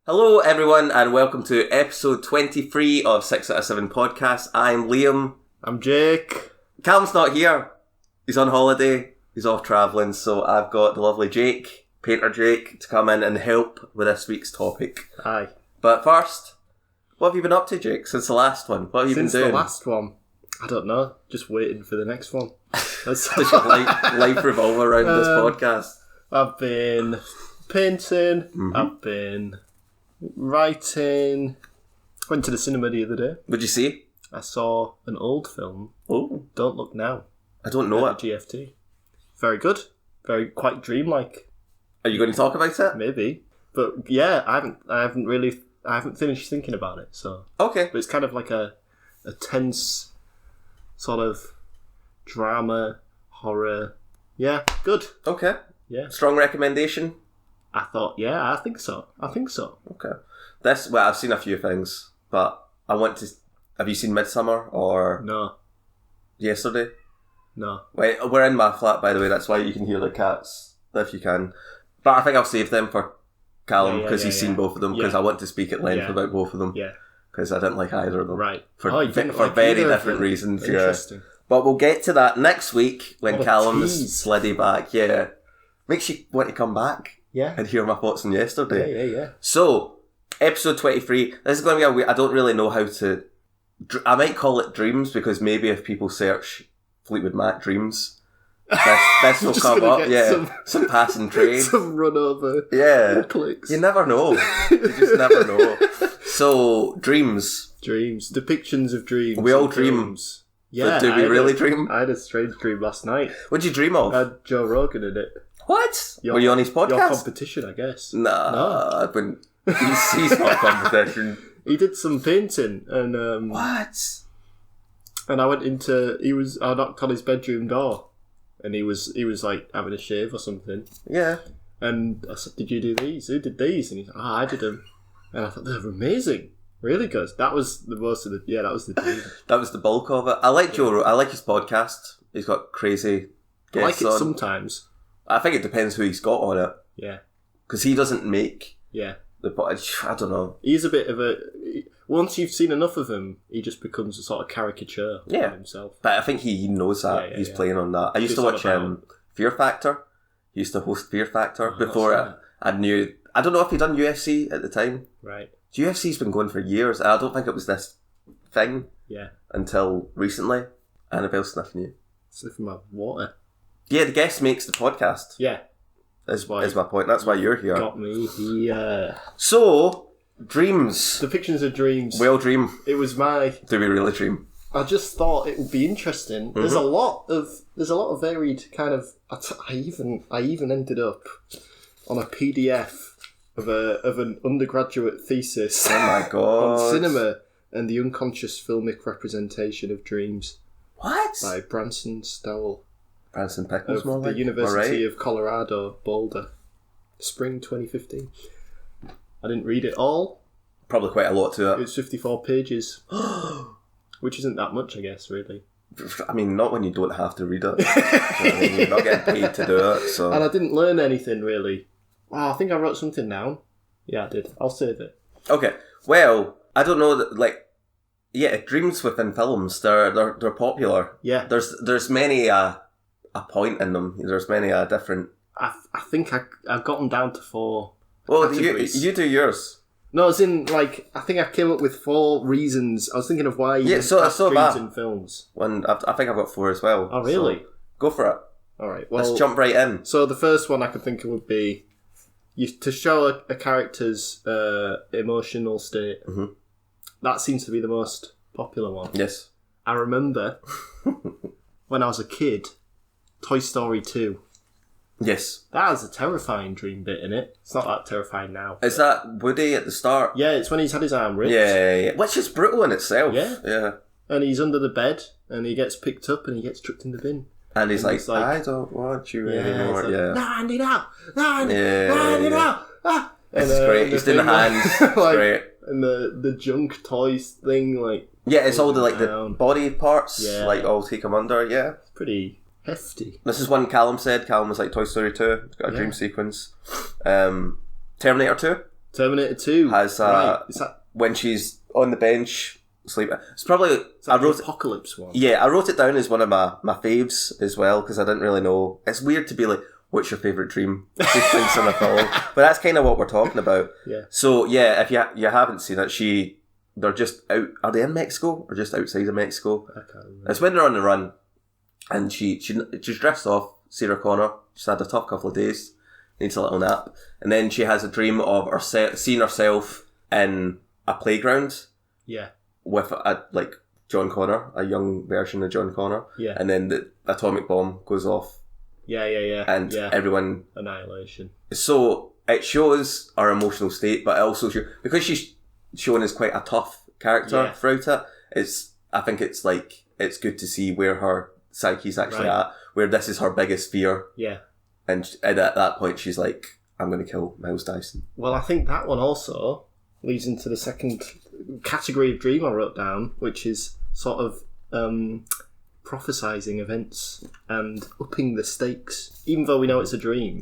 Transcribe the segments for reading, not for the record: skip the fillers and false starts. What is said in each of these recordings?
Hello everyone and welcome to episode 23 of 6 out of 7 podcast. I'm Liam. I'm Jake. Calum's not here. He's on holiday. He's off travelling, so I've got the lovely Jake, Painter Jake, to come in and help with this week's topic. Aye. But first, what have you been up to, Jake, since the last one? What have you been doing? Since the last one? I don't know. Just waiting for the next one. Does your life revolve around this podcast? I've been painting. I've been writing. Went to the cinema the other day. What'd you see? I saw an old film. Oh. Don't Look Now. I don't know it. GFT. Very good. Quite dreamlike. Are you going to talk about it? Maybe. But yeah, I haven't finished thinking about it, so. Okay. But it's kind of like a tense sort of drama, horror. Yeah, good. Okay. Yeah. Strong recommendation? I thought, yeah, I think so. Okay. I've seen a few things, but I want to... Have you seen Midsummer or... No. Yesterday? No. Wait, we're in my flat, by the way, that's why you can hear the cats, if you can. But I think I'll save them for Calum, because he's seen both of them, because I want to speak at length about both of them. Yeah. Because I didn't like either of them. Right. For you didn't for like very either different reasons, Interesting. But we'll get to that next week when What a Calum's tease. sliddy back. Yeah. Makes you want to come back Yeah. and hear my thoughts on yesterday. Yeah. So, episode 23. This is going to be I don't really know how to... I might call it Dreams, because maybe if people search Fleetwood Mac Dreams, this will come up. Yeah. Some passing train. Some run over. Yeah. Clicks. You never know. You just never know. So, Dreams. Dreams. Depictions of dreams. We all dream. Films. Yeah. But do we really dream? I had a strange dream last night. What'd you dream of? I had Joe Rogan in it. What? Were you on his podcast? Your competition, I guess. Nah, I wouldn't. He's not competition. He did some painting, and What? and I knocked on his bedroom door, and he was like having a shave or something. Yeah. And I said, "Did you do these? Who did these?" And he said, I did them. And I thought, they're amazing. Really good. That was the most of the... Yeah, that was the dream. That was the bulk of it. I like Joe. I like his podcast. He's got crazy guests I like it on. sometimes. I think it depends who he's got on it. Yeah. Because he doesn't make Yeah. the... I don't know. He's a bit of a... Once you've seen enough of him, he just becomes a sort of caricature of himself. But I think he knows that. He's playing on that. I used to watch Fear Factor. He used to host Fear Factor before I knew... I don't know if he'd done UFC at the time. Right. UFC's been going for years. I don't think it was this thing until recently. Annabelle sniffing you. Sniffing my water. Yeah, the guest makes the podcast. Yeah. Is my point. That's why you're here. Got me. Yeah. So, dreams. Depictions of dreams. We all dream. It was my... Do we really dream? I just thought it would be interesting. There's a lot of varied kind of... I even ended up on a PDF of an undergraduate thesis. Oh my god. On cinema and the unconscious filmic representation of dreams. What? By Branson Stowell. Branson Pickles, of the University of Colorado, Boulder. Spring 2015. I didn't read it all. Probably quite a lot to it. It's 54 pages. Which isn't that much, I guess, really. I mean, not when you don't have to read it. I mean, you're not getting paid to do it, so... And I didn't learn anything, really. Oh, I think I wrote something down. Yeah, I did. I'll save it. Okay. Well, I don't know that, dreams within films, they're popular. Yeah. There's many a point in them. There's many a different... I think I've got them down to 4 Well, categories. you do yours. No, as in, I think I came up with 4 reasons. I was thinking of why you so dreams in films. When I think I've got 4 as well. Oh, really? So go for it. All right. Well, let's jump right in. So the first one I could think of would be to show a character's emotional state. Mm-hmm. That seems to be the most popular one. Yes. I remember when I was a kid, Toy Story 2. Yes. That has a terrifying dream bit in it. It's not that terrifying now. Is that Woody at the start? Yeah, it's when he's had his arm ripped. Yeah. Which is brutal in itself. Yeah. And he's under the bed, and he gets picked up, and he gets chucked in the bin. And he's like, I don't want you anymore. No, hand it out. Hand it out. Ah. It's great. He's doing the hands. It's great. And the junk toys thing, yeah, it's all the body parts, all take him under. Yeah, it's pretty hefty. This is one Calum said. Calum was like Toy Story 2. It's got a dream sequence. Terminator 2. Terminator 2 has right. Is that when she's on the bench sleeping. It's probably I wrote the Apocalypse one. Yeah, I wrote it down as one of my faves as well because I didn't really know. It's weird to be like, what's your favourite dream sequence in a film? But that's kind of what we're talking about. Yeah. So yeah, if you haven't seen it, they're just out. Are they in Mexico or just outside of Mexico? I can't remember. It's when they're on the run, and she's dressed off. Sarah Connor. She's had a tough couple of days. Needs a little nap, and then she has a dream of seeing herself in a playground. Yeah. With like John Connor, a young version of John Connor. Yeah. And then the atomic bomb goes off. Yeah. And everyone... Annihilation. So it shows our emotional state, but it also because she's shown as quite a tough character throughout it, I think it's like, it's good to see where her psyche's actually at, where this is her biggest fear. Yeah. And at that point, she's like, I'm going to kill Miles Dyson. Well, I think that one also leads into the second category of dream I wrote down, which is sort of prophesizing events and upping the stakes. Even though we know it's a dream,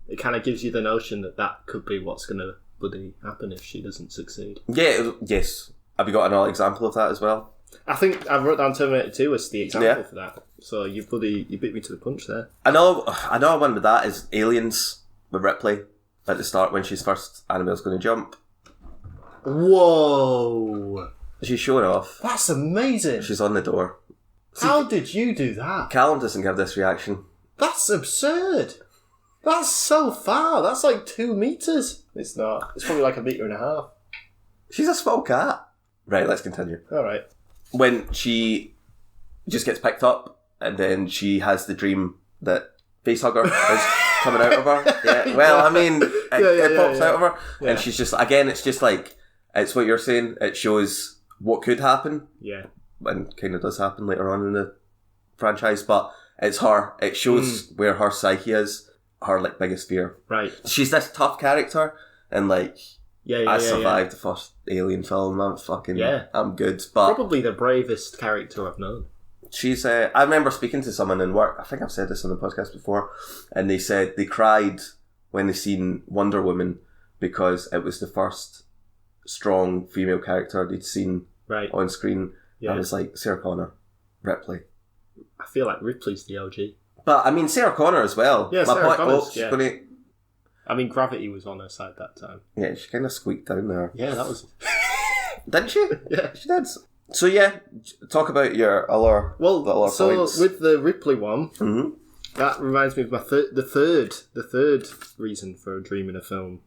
it kind of gives you the notion that could be what's going to bloody happen if she doesn't succeed. Yeah, yes. Have you got another example of that as well? I think I wrote down Terminator 2 as the example for that. So you beat me to the punch there. Another one with that is Aliens with Ripley at the start when she's first Annabelle's going to jump. Whoa! She's showing off. That's amazing. She's on the door. How did you do that? Calum doesn't give this reaction. That's absurd. That's so far. That's like 2 meters. It's not. It's probably like 1.5 meters. She's a small cat. Right, let's continue. All right. When she just gets picked up and then she has the dream that Facehugger is coming out of her. Yeah. Well, I mean, it pops out of her. Yeah. And she's just, again, it's just like, it's what you're saying. It shows what could happen. Yeah. And kind of does happen later on in the franchise. But it's her. It shows where her psyche is. Her, like, biggest fear. Right. She's this tough character. And, like, I survived the first Alien film. I'm good. But probably the bravest character I've known. She's. I remember speaking to someone in work. I think I've said this on the podcast before, and they said they cried when they seen Wonder Woman because it was the first strong female character they'd seen on screen. Yeah. I was like, Sarah Connor, Ripley. I feel like Ripley's the OG. But I mean, Sarah Connor as well. Yeah, Sarah Connor's. I mean, Gravity was on her side that time. Yeah, she kind of squeaked down there. Yeah, that was. Didn't she? Yeah, she did. So yeah, talk about your other. So points. With the Ripley one, that reminds me of my the third reason for a dream in a film,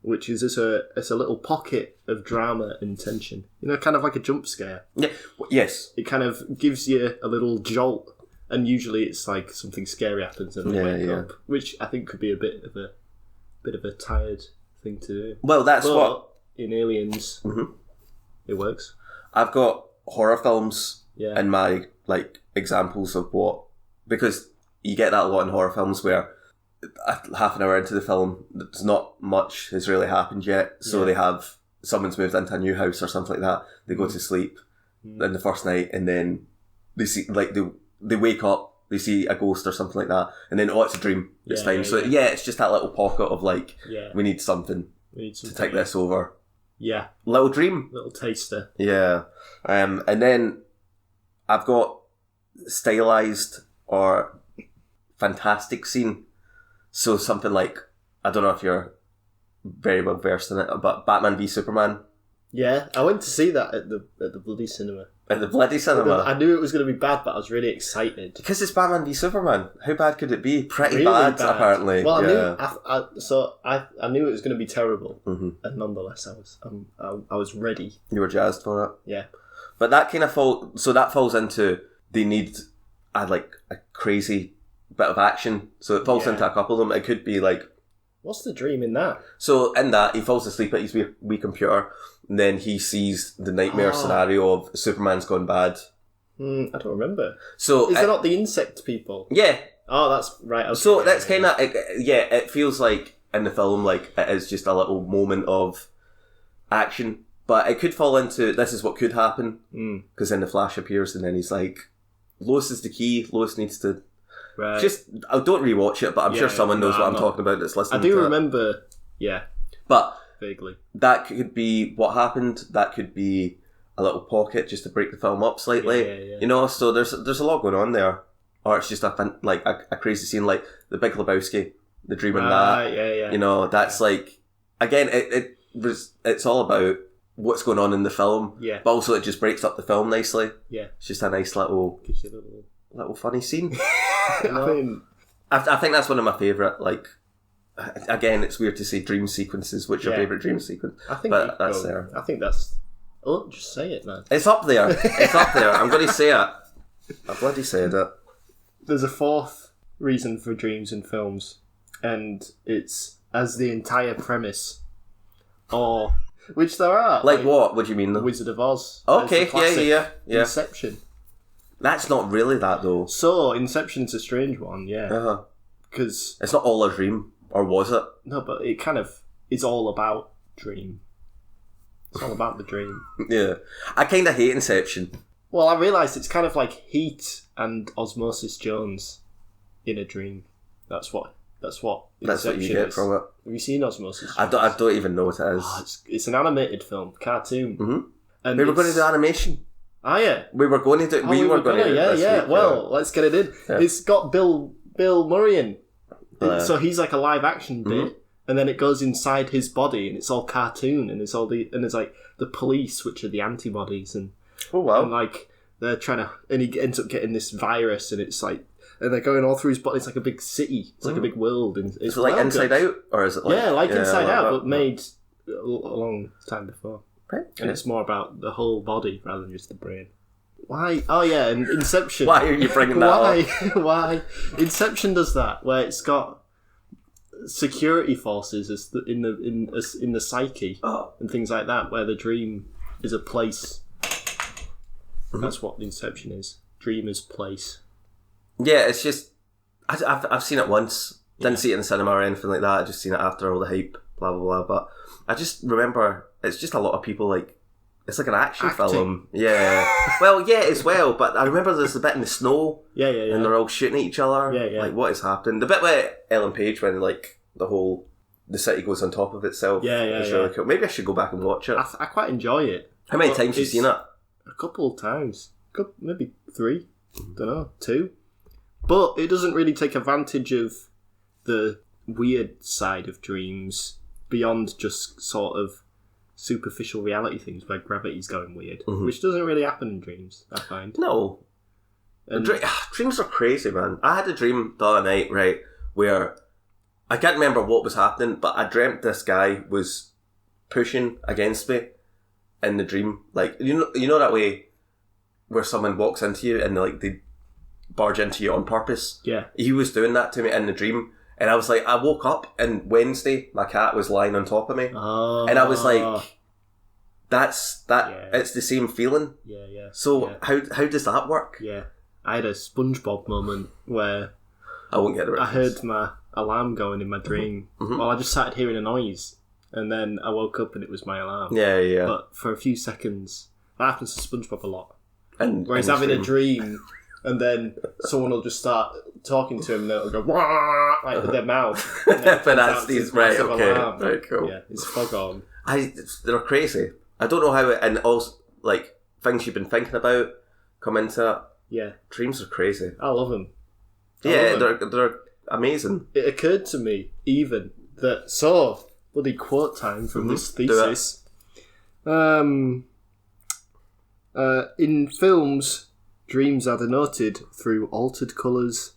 which is it's a little pocket of drama and tension. You know, kind of like a jump scare. Yeah. Yes. It kind of gives you a little jolt, and usually it's like something scary happens and I wake up, which I think could be a bit of a tired thing to do. Well, that's what in Aliens it works. I've got horror films in my examples of what, because you get that a lot in horror films where half an hour into the film there's not much has really happened yet, so they have someone's moved into a new house or something like that, they go to sleep in the first night and then they see they wake up, they see a ghost or something like that, and then it's a dream, it's fine. So it's just that little pocket of we need something to take this over. Yeah. Little dream. Little taster. Yeah. And then I've got stylized or fantastic scene. So something like, I don't know if you're very well versed in it, but Batman v Superman. Yeah, I went to see that at the bloody cinema. At the bloody cinema? I knew it was going to be bad, but I was really excited. Because it's Batman v Superman. How bad could it be? Pretty really bad, apparently. Well, I knew it was going to be terrible, and nonetheless, I was ready. You were jazzed for it? Yeah. But that kind of falls into, they need a crazy bit of action. So it falls into a couple of them. It could be like... What's the dream in that? So in that, he falls asleep at his wee computer, and then he sees the nightmare scenario of Superman's gone bad. I don't remember. So is it not the insect people? Yeah. Oh, that's right. Okay. So that's kind of it feels like in the film it is just a little moment of action, but it could fall into this is what could happen because then the Flash appears and then he's like, Lois is the key. Lois needs to. Right. Just, I don't rewatch it, but I'm sure someone knows what I'm talking about that's listening. I do remember, But vaguely, that could be what happened. That could be a little pocket just to break the film up slightly. Yeah. You know, so there's a lot going on there. Or it's just a crazy scene like The Big Lebowski, the dream in that. Yeah. You know, that's like, again, it's all about what's going on in the film. Yeah. But also it just breaks up the film nicely. Yeah. It's just a nice little funny scene. You know? I think that's one of my favourite, like, again, it's weird to say dream sequences. What's your favourite dream sequence? I think that's there. I think that's... Oh, just say it, man. It's up there. It's up there. I'm going to say it. I bloody said it. There's a fourth reason for dreams in films, and it's as the entire premise, or which there are. Like what? What do you mean? The Wizard of Oz. Okay, yeah. Inception. That's not really that though. So Inception's a strange one, yeah. Because it's not all a dream, or was it? No, but it kind of is all about dream. It's all about the dream. Yeah, I kind of hate Inception. Well, I realised it's kind of like Heat and Osmosis Jones in a dream. That's what Inception you get is. from it. Have you seen Osmosis Jones? I don't even know what it is. Oh, it's an animated film, cartoon. Mm-hmm. And we were going to do animation. Ah, yeah. We were going to do. We were going to. Yeah. Well, let's get it in. Yeah. It's got Bill Murray in. So he's like a live action bit, and then it goes inside his body, and it's all cartoon, and it's like the police, which are the antibodies, and and like they're trying to, and he ends up getting this virus, and it's like, and they're going all through his body. It's like a big city. It's like a big world, and it's like Inside Out, or is it like Inside Out, but made a long time before. Right. And it's more about the whole body rather than just the brain. Why? Oh yeah, and Inception. Why are you bringing that up? Why? Inception does that, where it's got security forces in the psyche and things like that, where the dream is a place. That's what Inception is. Dreamer's place. Yeah, it's just I've seen it once. Didn't see it in the cinema or anything like that. I just seen it after all the hype, blah blah blah. But I just remember it's just a lot of people like. It's like an action film. Yeah. Well, yeah, as well. But I remember there's a bit in the snow. Yeah. And they're all shooting at each other. Yeah. Like, what is happening? The bit with Ellen Page when, like, the city goes on top of itself. Yeah. Really cool. Maybe I should go back and watch it. I quite enjoy it. How many times have you seen it? A couple of times. Maybe 3. Don't know. 2. But it doesn't really take advantage of the weird side of dreams beyond just sort of superficial reality things where gravity's going weird, which doesn't really happen in dreams, I find. No. Dreams are crazy, man. I had a dream the other night, right, where I can't remember what was happening, but I dreamt this guy was pushing against me in the dream. Like, you know that way where someone walks into you and they barge into you on purpose? Yeah. He was doing that to me in the dream. And I was like, I woke up and Wednesday, my cat was lying on top of me. Oh. And I was like, it's the same feeling. Yeah. So how does that work? Yeah. I had a SpongeBob moment where I won't get the reference. I heard my alarm going in my dream. Well, I just started hearing a noise and then I woke up and it was my alarm. Yeah. But for a few seconds, that happens to SpongeBob a lot. And where he's having a dream and then someone will just start talking to him and they'll go wah, like with their mouth. But that's these right, okay. Alarm. Very cool. Yeah, it's fog on. They're crazy. I don't know how it, and also like things you've been thinking about come into it. Yeah. Dreams are crazy. I love them. They're amazing. It occurred to me even that bloody quote time from this thesis. In films, dreams are denoted through altered colours,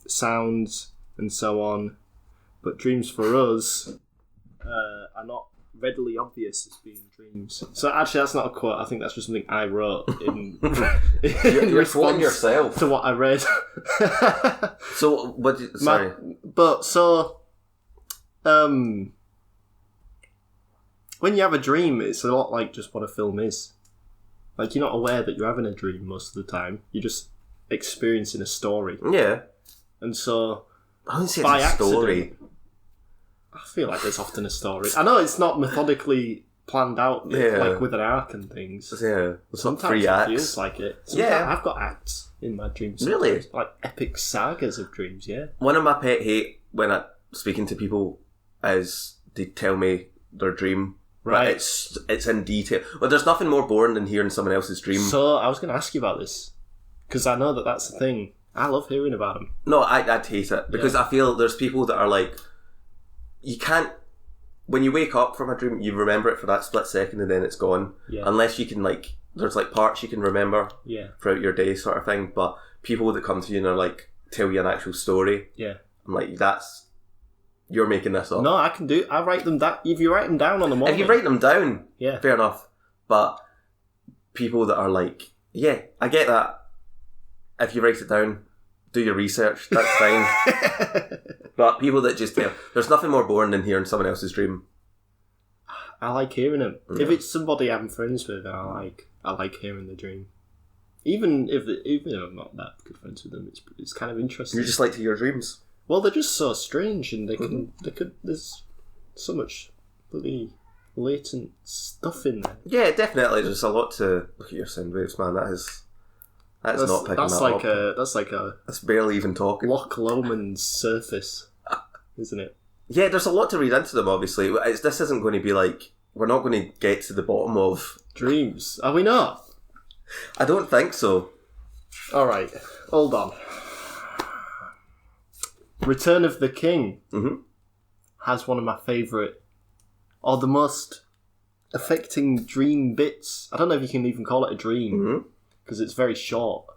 sounds, and so on. But dreams for us are not readily obvious as being dreams. So actually, that's not a quote. I think that's just something I wrote in You're quoting yourself to what I read. So what? Sorry, when you have a dream, it's a lot like just what a film is. Like, you're not aware that you're having a dream most of the time. You're just experiencing a story. Yeah. And so, I wouldn't say it's a story. I feel like there's often a story. I know it's not methodically planned out, like with an arc and things. Yeah. Sometimes it feels like it. Sometimes I've got acts in my dreams. Really? Like epic sagas of dreams, yeah. One of my pet hate when I'm speaking to people is they tell me their dream. Right. But it's in detail. Well, there's nothing more boring than hearing someone else's dream. So I was going to ask you about this because I know that's the thing. I love hearing about them. No, I'd hate it because I feel there's people that are like, you can't. When you wake up from a dream, you remember it for that split second and then it's gone. Yeah. Unless you can like, there's like parts you can remember. Yeah. Throughout your day, sort of thing. But people that come to you and are like, tell you an actual story. Yeah. I'm like, you're making this up. No, I write them down. If you write them down on the morning. If you write them down, yeah, fair enough. But people that are like, yeah, I get that. If you write it down, do your research, that's fine. But people that just tell, there's nothing more boring than hearing someone else's dream. I like hearing them. Yeah. If it's somebody I'm friends with, I like hearing the dream. Even if I'm not that good friends with them, it's kind of interesting. You just like to hear dreams. Well, they're just so strange, and there's so much bloody latent stuff in there. Yeah, definitely. There's a lot to look at your sound waves, man. That's not picking that up. That's barely even talking. Loch Lomond's surface, isn't it? Yeah, there's a lot to read into them. Obviously, this isn't going to be like, we're not going to get to the bottom of dreams. Are we not? I don't think so. All right, hold on. Return of the King has one of my favourite, or the most affecting dream bits. I don't know if you can even call it a dream because it's very short,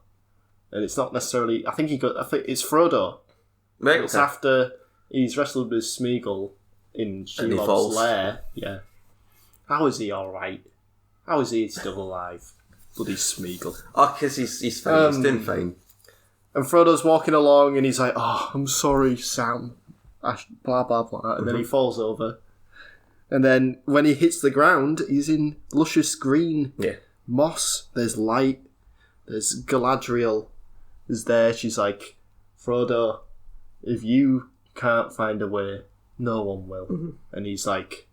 and it's not necessarily. I think it's Frodo. Right. It's after he's wrestled with Smeagol in Shelob's lair. Yeah. How is he all right? How is he still alive? Bloody Smeagol. Oh, because he's fine. He's doing fine. And Frodo's walking along and he's like, oh, I'm sorry, Sam. Blah, blah, blah. And then he falls over. And then when he hits the ground, he's in luscious green moss. There's light. There's Galadriel is there. She's like, Frodo, if you can't find a way, no one will. And he's like,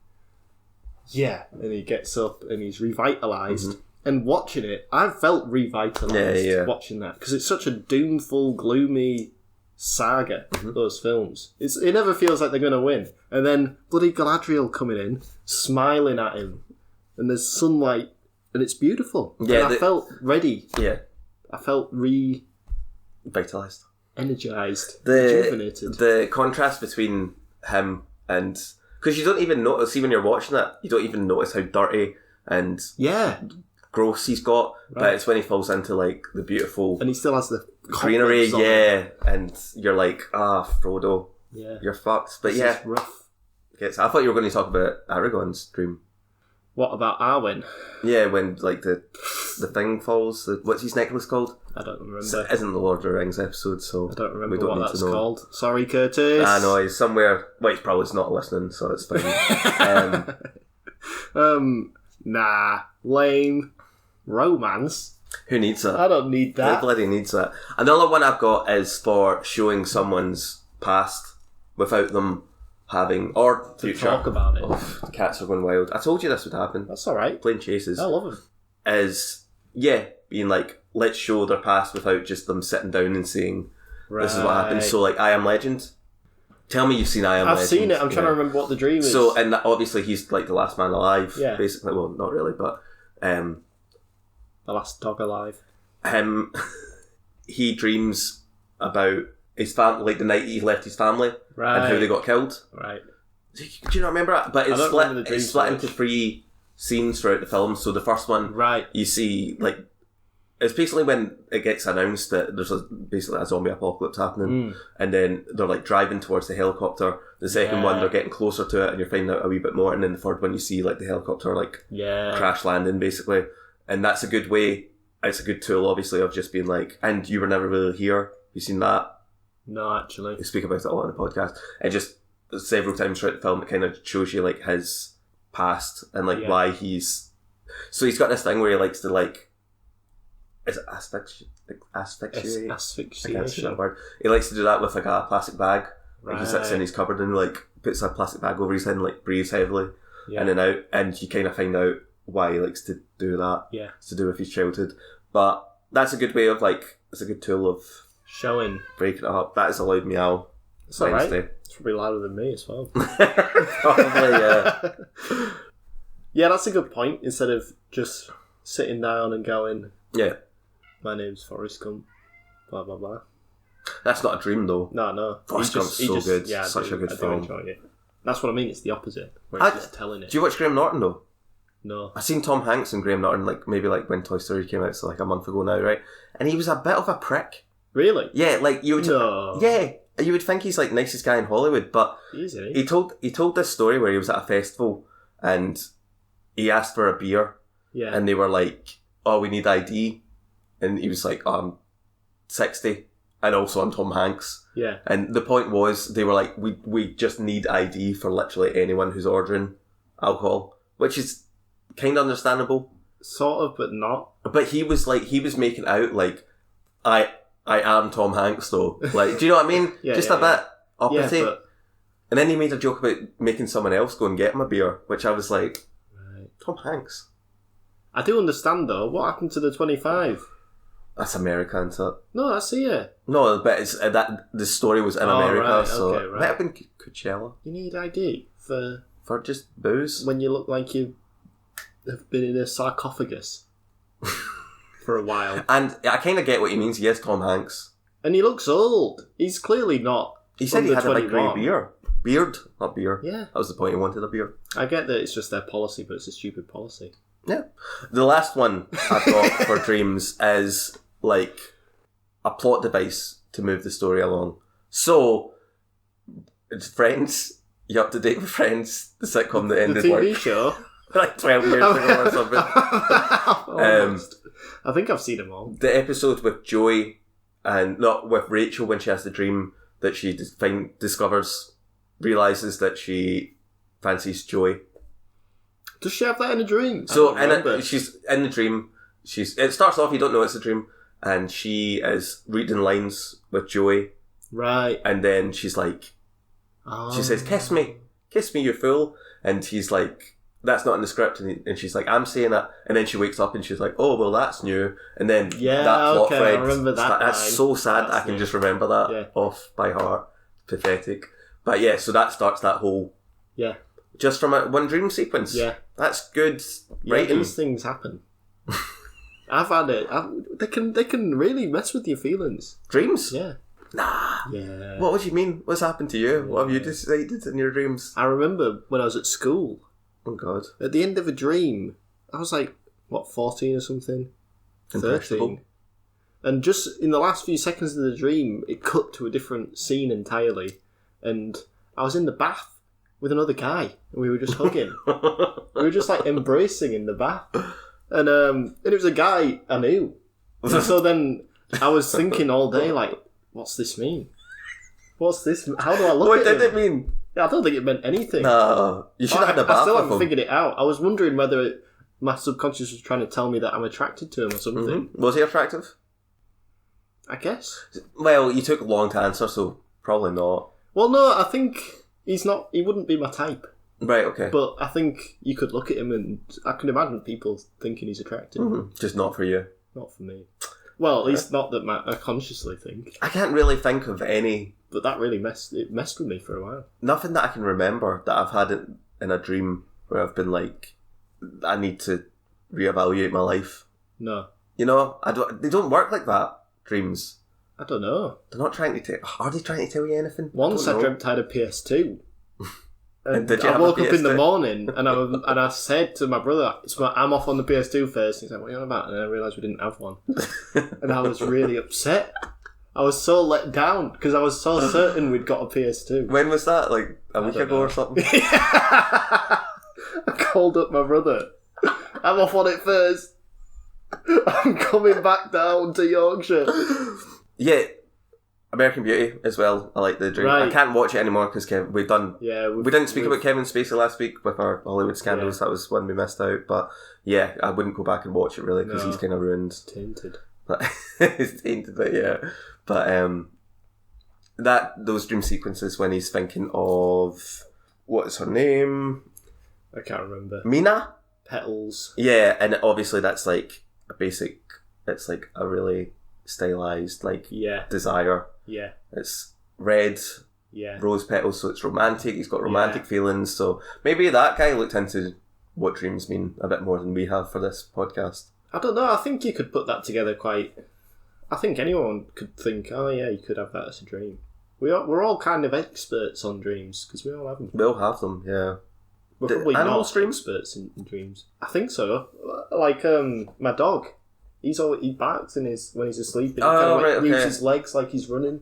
yeah. And he gets up and he's revitalised. And watching it, I felt revitalised watching that because it's such a doomful, gloomy saga. Those films, it never feels like they're going to win. And then bloody Galadriel coming in, smiling at him, and there's sunlight, and it's beautiful. Yeah, and I felt ready. Yeah, I felt vitalised, energized, rejuvenated. The contrast between him and because you don't even notice, see when you're watching it, you don't even notice how dirty and gross he's got, but it's when he falls into like the beautiful and he still has the greenery, and you're like, Frodo, you're fucked. But this is rough. Okay, so I thought you were going to talk about Aragorn's dream. What about Arwen? Yeah, when like the thing falls. What's his necklace called? I don't remember. So it isn't the Lord of the Rings episode, so I don't remember what that's called. Sorry, Curtis. I know he's somewhere. Well, he's probably not listening, so it's fine. Nah, lame. Romance? Who needs it? I don't need that. Who bloody needs it? Another one I've got is for showing someone's past without them having, or to future. Talk about it. The cats are going wild. I told you this would happen. That's alright. Playing chases. I love them. Is, being like, let's show their past without just them sitting down and saying, this is what happened. So like, I Am Legend. Tell me you've seen I Am Legend. I've seen it. I'm trying to remember what the dream is. So, and obviously he's like the last man alive. Yeah. Basically, well, not really, but the last dog alive. He dreams about his family, like the night he left his family, and how they got killed. Right. Do you not remember that? But it's split into 3 scenes throughout the film. So the first one, you see, like, it's basically when it gets announced that there's basically a zombie apocalypse happening, and then they're like driving towards the helicopter. The second one, they're getting closer to it, and you're finding out a wee bit more. And then the third one, you see like the helicopter like crash landing, basically. And that's a good way. It's a good tool, obviously, of just being like, and you were never really here. You seen that? No, actually. We speak about it a lot on the podcast. It just several times throughout the film, it kind of shows you like his past and like why he's. So he's got this thing where he likes to like. Is it asphyxiate? Asphyxiation. That word. He likes to do that with like a plastic bag. Like he sits in his cupboard and like puts a plastic bag over his head and like breathes heavily in and out, and you kind of find out why he likes to do that. Yeah, it's to do with his childhood. But that's a good way of like, it's a good tool of showing, breaking it up. That is a loud meow. It's alright. It's probably louder than me as well. Probably, yeah. Yeah, that's a good point. Instead of just sitting down and going, yeah, my name's Forrest Gump, blah, blah, blah. That's not a dream, though. No. Forrest Gump's so good. Yeah, such a good film. I do enjoy it. That's what I mean. It's the opposite. Where it's just telling it. Do you watch Graham Norton, though? No. I seen Tom Hanks and Graham Norton, like, maybe like when Toy Story came out, so like a month ago now, right? And he was a bit of a prick. Really? Yeah, like you would... No. Yeah. You would think he's like nicest guy in Hollywood, but Easy. he told this story where he was at a festival and he asked for a beer, yeah, and they were like, "Oh, we need ID," and he was like, "Oh, I'm 60, and also I'm Tom Hanks." Yeah, and the point was they were like, "We just need ID for literally anyone who's ordering alcohol," which is kind of understandable, sort of, but not. But he was making out like, I am Tom Hanks, though. Like, do you know what I mean? Yeah, just yeah, a bit uppity. Yeah, but... And then he made a joke about making someone else go and get him a beer, which I was like, right. Tom Hanks. I do understand, though. What happened to the 25? That's America, isn't it? No, that's here. No, but it's that the story was in America, right, so okay, it might have been Coachella. You need ID for just booze? When you look like you have been in a sarcophagus for a while. And I kind of get what he means. He is Tom Hanks. And he looks old. He's clearly not. He said he had a big grey beard, not beer. Yeah. That was the point, he wanted a beer. I get that it's just their policy, but it's a stupid policy. Yeah. The last one I've got for dreams is like a plot device to move the story along. So, it's Friends. You up to date with Friends? The sitcom that ended the TV show? Like 12 years ago or something. I think I've seen them all. The episode with Joey and not with Rachel when she has the dream that she realises that she fancies Joey. Does she have that in a dream? So she's in the dream. It starts off, you don't know it's a dream, and she is reading lines with Joey. Right. And then she's like, she says, kiss me, you fool. And he's like, that's not in the script. And she's like, I'm saying that. And then she wakes up and she's like, oh, well, that's new. And then that plot thread, I remember that. That's so sad. That's I can just remember that off by heart. Pathetic. But yeah, so that starts that whole... Yeah. Just from one dream sequence. Yeah. That's good writing. Yeah, these things happen. I've had it. They can really mess with your feelings. Dreams? Yeah. Nah. Yeah. What do you mean? What's happened to you? What have you decided in your dreams? I remember when I was at school. Oh, God. At the end of a dream, I was like, 14 or something? 13. And just in the last few seconds of the dream, it cut to a different scene entirely. And I was in the bath with another guy, and we were just hugging. We were just like embracing in the bath. And it was a guy I knew. So then I was thinking all day, like, what's this mean? What's this? How do I look at him? What did it mean? Yeah, I don't think it meant anything. No, you should have had a bath. I still with haven't him. figured it out. I was wondering whether my subconscious was trying to tell me that I'm attracted to him or something. Mm-hmm. Was he attractive? I guess. Well, you took long to answer, so probably not. Well, no, I think he's not. He wouldn't be my type. Right, okay. But I think you could look at him and I can imagine people thinking he's attractive. Mm-hmm. Just not for you. Not for me. Well, at least not that I consciously think. I can't really think of any. But that really messed with me for a while. Nothing that I can remember that I've had in a dream where I've been like, I need to reevaluate my life. No. You know, they don't work like that, dreams. I don't know. They're not trying to are they trying to tell you anything? Once I dreamt I had a PS2. And did you I woke have a up in the PS2? morning and I said to my brother, I'm off on the PS2 first. He's like, what are you on about? And I realised we didn't have one. And I was really upset. I was so let down because I was so certain we'd got a PS2. When was that? Like a week ago or something? I called up my brother. I'm off on it first. I'm coming back down to Yorkshire. Yeah, American Beauty as well. I like the dream. Right. I can't watch it anymore because we didn't speak about Kevin Spacey last week with our Hollywood scandals. Yeah. That was one we missed out. But yeah, I wouldn't go back and watch it really because he's kind of ruined. Tainted. It's tainted, but yeah. But those dream sequences when he's thinking of what's her name? I can't remember. Mina? Petals. Yeah, and obviously that's like a basic. It's like a really stylized desire. Yeah. It's red rose petals, so it's romantic. He's got romantic feelings. So maybe that guy looked into what dreams mean a bit more than we have for this podcast. I don't know. I think you could put that together quite. I think anyone could think, oh yeah, you could have that as a dream. We're all kind of experts on dreams because we all have them. We all have them, yeah. We're probably not experts in dreams. I think so. Like my dog, he barks when he's asleep. And he moves his legs like he's running,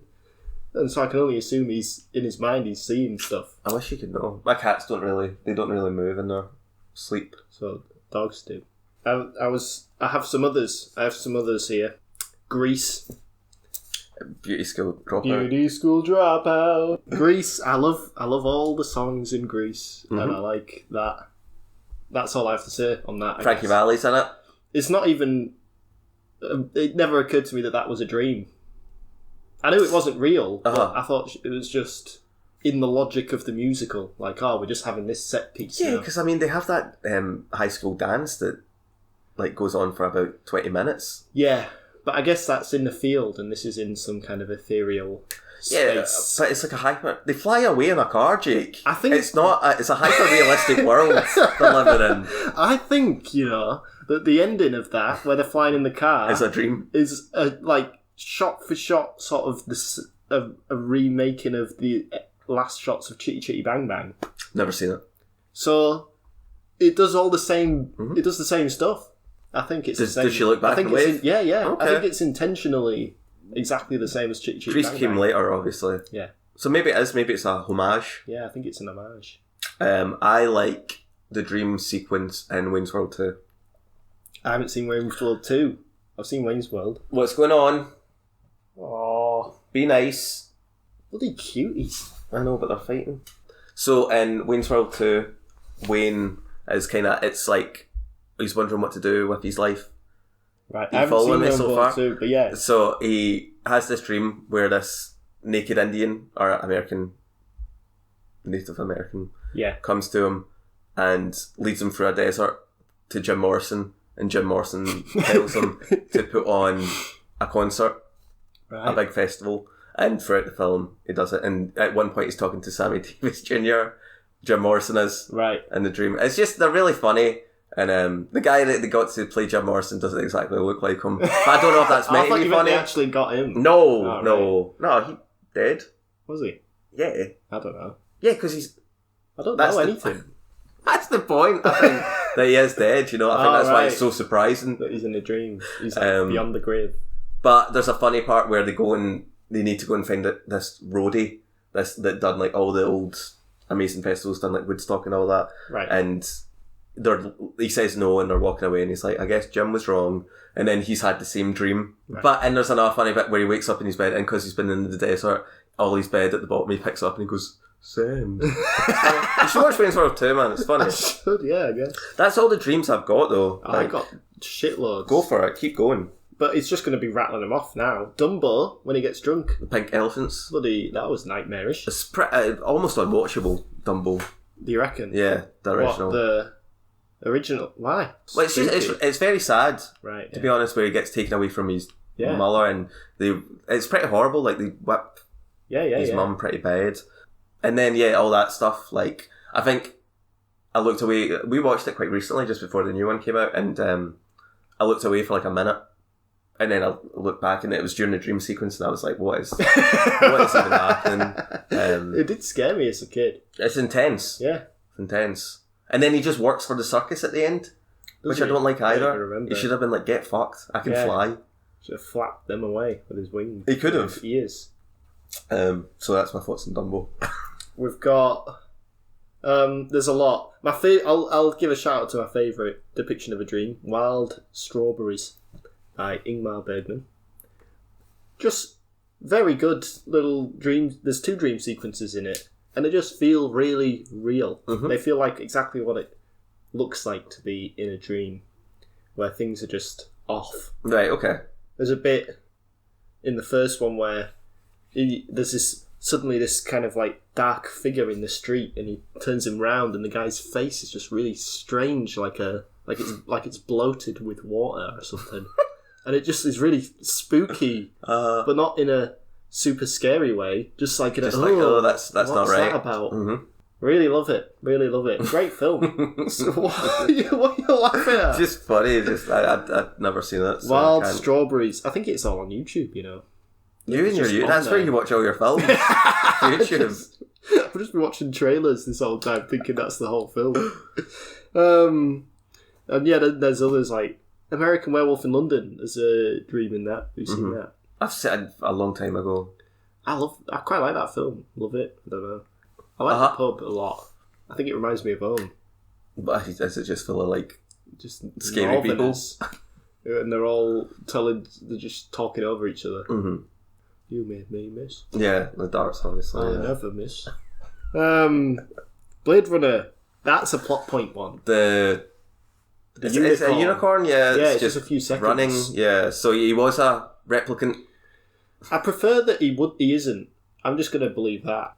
and so I can only assume he's in his mind. He's seeing stuff. I wish you could know. My cats don't really move in their sleep. So dogs do. I have some others. Here. Grease. Beauty School Dropout. Beauty School Dropout. Grease. I love all the songs in Grease, and I like that. That's all I have to say on that. Frankie Valli's in it. It's not even. It never occurred to me that was a dream. I knew it wasn't real, but I thought it was just in the logic of the musical. Like, we're just having this set piece. Yeah, because I mean, they have that high school dance that like goes on for about 20 minutes. Yeah. But I guess that's in the field, and this is in some kind of ethereal space. Yeah, but it's like a hyper. They fly away in a car, Jake. I think it's not. It's a hyper realistic world they're living in. I think that the ending of that, where they're flying in the car, is a dream. Is like shot for shot, sort of a remaking of the last shots of Chitty Chitty Bang Bang. Never seen it. So it does all the same. It does the same stuff. I think it's the same. Does she look back and wave? Yeah. Okay. I think it's intentionally exactly the same as Chitty Chitty Bang Bang. Grease came later, obviously. Yeah. So maybe it is. Maybe it's a homage. Yeah, I think it's an homage. I like the dream sequence in Wayne's World 2. I haven't seen Wayne's World 2. I've seen Wayne's World. What's going on? Oh, be nice. Bloody cuties. I know, but they're fighting. So in Wayne's World 2, Wayne is it's like he's wondering what to do with his life. Right, I haven't seen Wayne's World 2, but yeah. So he has this dream where this naked Indian or Native American comes to him and leads him through a desert to Jim Morrison, and Jim Morrison tells him to put on a concert, a big festival, and throughout the film he does it, and at one point he's talking to Sammy Davis Jr., Jim Morrison is, in the dream. It's just, they're really funny. And the guy that they got to play Jim Morrison doesn't exactly look like him. But I don't know if that's meant to be funny. They actually got him. No, he dead. Was he? Yeah. I don't know. Yeah, because I don't know anything. That's the point, I think, that he is dead, I think that's why it's so surprising. That he's in a dream. He's beyond the grave. But there's a funny part where they need to go and find this roadie that done like all the old amazing festivals, done like Woodstock and all that. Right. And he says no, and they're walking away, and he's like, I guess Jim was wrong, and then he's had the same dream. And there's another funny bit where he wakes up in his bed, and because he's been in the desert, all his bed at the bottom, he picks up and he goes, Sam. You should watch Wayne's World 2, man, it's funny. I should, yeah, I guess. That's all the dreams I've got, though. I got shitloads. Go for it, keep going. But it's just going to be rattling them off now. Dumbo, when he gets drunk. The pink elephants. Bloody, that was nightmarish. It's almost unwatchable, Dumbo. Do you reckon? Yeah, the original. What, the original? Why? Well, it's very sad, right? To be honest, where he gets taken away from his mother, and it's pretty horrible. Like, they whip his mum pretty bad, and then all that stuff. Like, I think I looked away. We watched it quite recently, just before the new one came out, and I looked away for like a minute, and then I looked back, and it was during the dream sequence, and I was like, what is even happening? It did scare me as a kid. It's intense. Yeah, it's intense. And then he just works for the circus at the end, which I don't like either. He should have been like, get fucked, I can fly. Should have flapped them away with his wings. He could have. Ears. So that's my thoughts on Dumbo. We've got... there's a lot. I'll give a shout out to my favourite depiction of a dream, Wild Strawberries by Ingmar Bergman. Just very good little dreams. There's 2 dream sequences in it, and they just feel really real. Mm-hmm. They feel like exactly what it looks like to be in a dream, where things are just off. Right, okay. There's a bit in the first one where there's suddenly this kind of like dark figure in the street, and he turns him round, and the guy's face is just really strange, like it's bloated with water or something. And it just is really spooky, but not in a super scary way. Just like that's not right. What's that about? Mm-hmm. Really love it. Great film. So what are you laughing at? Just funny. I'd neve seen it. So Wild Strawberries. I think it's all on YouTube, you know. You and your that's where you watch all your films. YouTube. I've just been watching trailers this whole time thinking that's the whole film. And yeah, there's others like American Werewolf in London. There's a dream in that. Have you seen that? I've seen it a long time ago. I quite like that film. Love it. I don't know. I like the pub a lot. I think it reminds me of home. But is it just full of like just scary people? And they're just talking over each other. Mm-hmm. You made me miss. Yeah, the darts obviously. I'll never miss. Blade Runner. That's a plot point one. It's a unicorn. Yeah, it's just a few seconds running. Yeah, so he was a replicant. I prefer that he isn't. I'm just going to believe that.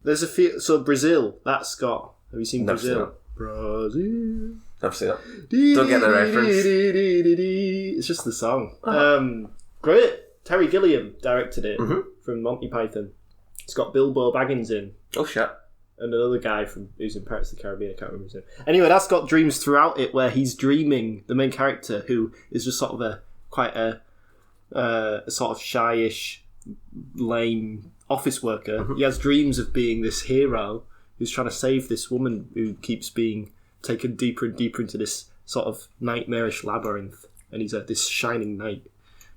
There's a few. So Brazil. That's got. Have you seen Brazil? Brazil. Never seen it. Don't get the reference. It's just the song. Great. Terry Gilliam directed it from Monty Python. It's got Bilbo Baggins in. Oh shit. And another guy who's in Pirates of the Caribbean. I can't remember his name. Anyway, that's got dreams throughout it where he's dreaming. The main character, who is just sort of quite a sort of shyish, lame office worker. He has dreams of being this hero who's trying to save this woman who keeps being taken deeper and deeper into this sort of nightmarish labyrinth. And he's this shining knight,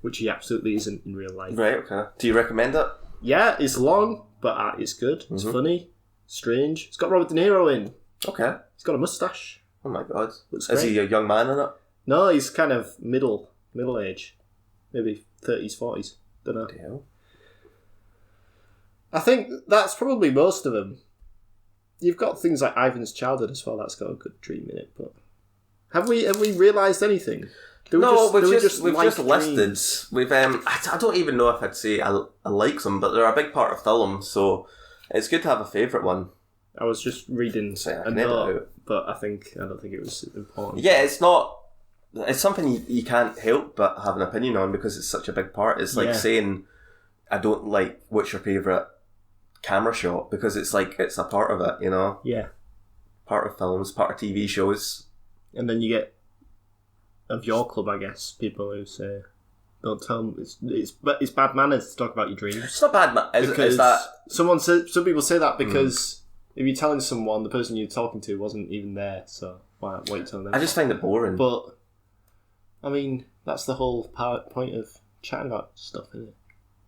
which he absolutely isn't in real life. Right, okay. Do you recommend it? Yeah, it's long, but it's good. It's funny. Strange. It's got Robert De Niro in. Okay. He's got a moustache. Oh my god. Looks great. Is he a young man in it? No, he's kind of middle age. Maybe 30s, 40s. Don't know. Damn. I think that's probably most of them. You've got things like Ivan's Childhood as well. That's got a good dream in it. But have we realised anything? We've just listed. We've I don't even know if I'd say I like them, but they're a big part of film, so it's good to have a favourite one. I was just reading a note, but I don't think it was important. Yeah, it's not. It's something you can't help but have an opinion on because it's such a big part. It's like saying, I don't like what's your favourite camera shot, because it's like it's a part of it, you know? Yeah. Part of films, part of TV shows. And then you get of your club, I guess, people who say, don't tell them it's bad manners to talk about your dreams. It's not bad manners. Is that some people say that because if you're telling someone, the person you're talking to wasn't even there, so why are you telling them? I just find it boring. But I mean, that's the whole point of chatting about stuff, isn't it?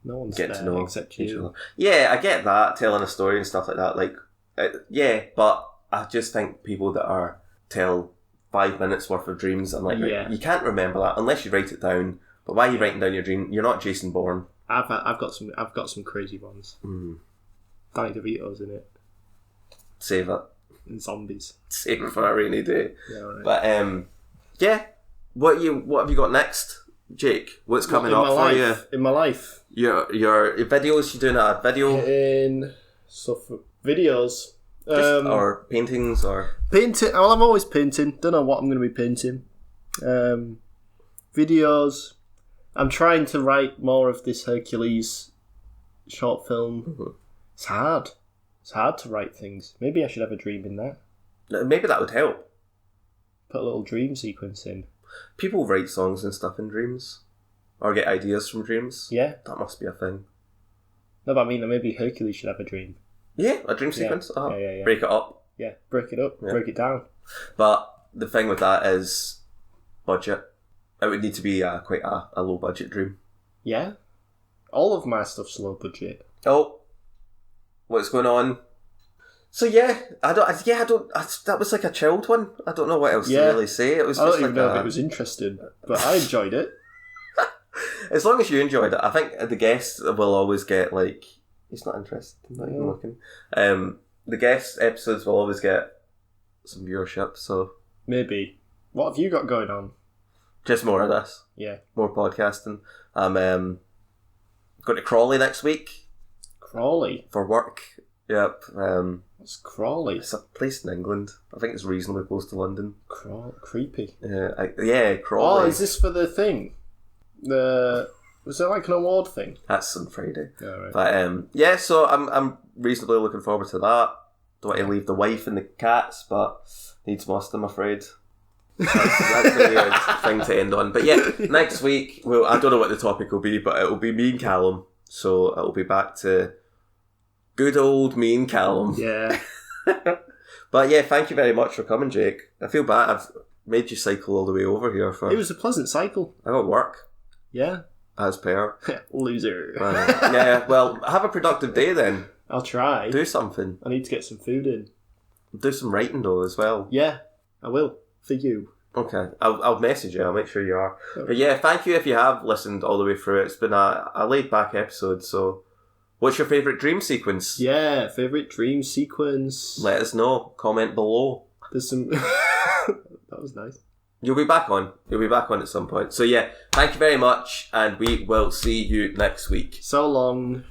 No one's there to know except you. Yeah, I get that, telling a story and stuff like that. Like, but I just think people that tell 5 minutes worth of dreams, I'm like, you can't remember that unless you write it down. But why are you writing down your dream? You're not Jason Bourne. I've got some crazy ones. Danny DeVito's in it. Save it. And zombies. Save it for a rainy day. Yeah, right. But what have you got next, Jake? What's coming up for you in my life? Your videos. You doing a video for videos. Or paintings or painting. Well, I'm always painting. Don't know what I'm going to be painting. Videos. I'm trying to write more of this Hercules short film. It's hard. It's hard to write things. Maybe I should have a dream in that. Maybe that would help. Put a little dream sequence in. People write songs and stuff in dreams, or get ideas from dreams. Yeah, that must be a thing. No, but I mean, maybe Hercules should have a dream. Yeah, a dream sequence. Yeah. Break it up. Yeah, break it up. Yeah. Break it down. But the thing with that is budget. It would need to be quite a low budget dream. Yeah, all of my stuff's low budget. Oh, what's going on? So that was like a chilled one. I don't know what else to really say. It was. I don't even know if it was interesting, but I enjoyed it. As long as you enjoyed it, I think the guests will always get like. He's not interested. Not even looking. The guest episodes will always get some viewership. So maybe. What have you got going on? Just more of this. Yeah. More podcasting. I'm going to Crawley next week. Crawley? For work. Yep. What's Crawley? It's a place in England. I think it's reasonably close to London. Creepy. Yeah, Crawley. Oh, is this for the thing? Was there like an award thing? That's on Friday. Oh, right. But yeah, so I'm reasonably looking forward to that. Don't want to leave the wife and the cats, but needs must, I'm afraid. That's a weird thing to end on. But yeah, next week, well, I don't know what the topic will be, but it'll be me and Calum. So it'll be back to good old me and Calum. Yeah. But yeah, thank you very much for coming, Jake. I feel bad. I've made you cycle all the way over here for. It was a pleasant cycle. I got work. Yeah. As per. Loser. Yeah, well, have a productive day then. I'll try. Do something. I need to get some food in. Do some writing though as well. Yeah, I will. For you. Okay. I'll message you. I'll make sure you are. Okay. But yeah, thank you if you have listened all the way through. It's been a laid back episode, so what's your favourite dream sequence? Yeah, favourite dream sequence. Let us know. Comment below. There's some... That was nice. You'll be back on. You'll be back on at some point. So yeah, thank you very much, and we will see you next week. So long.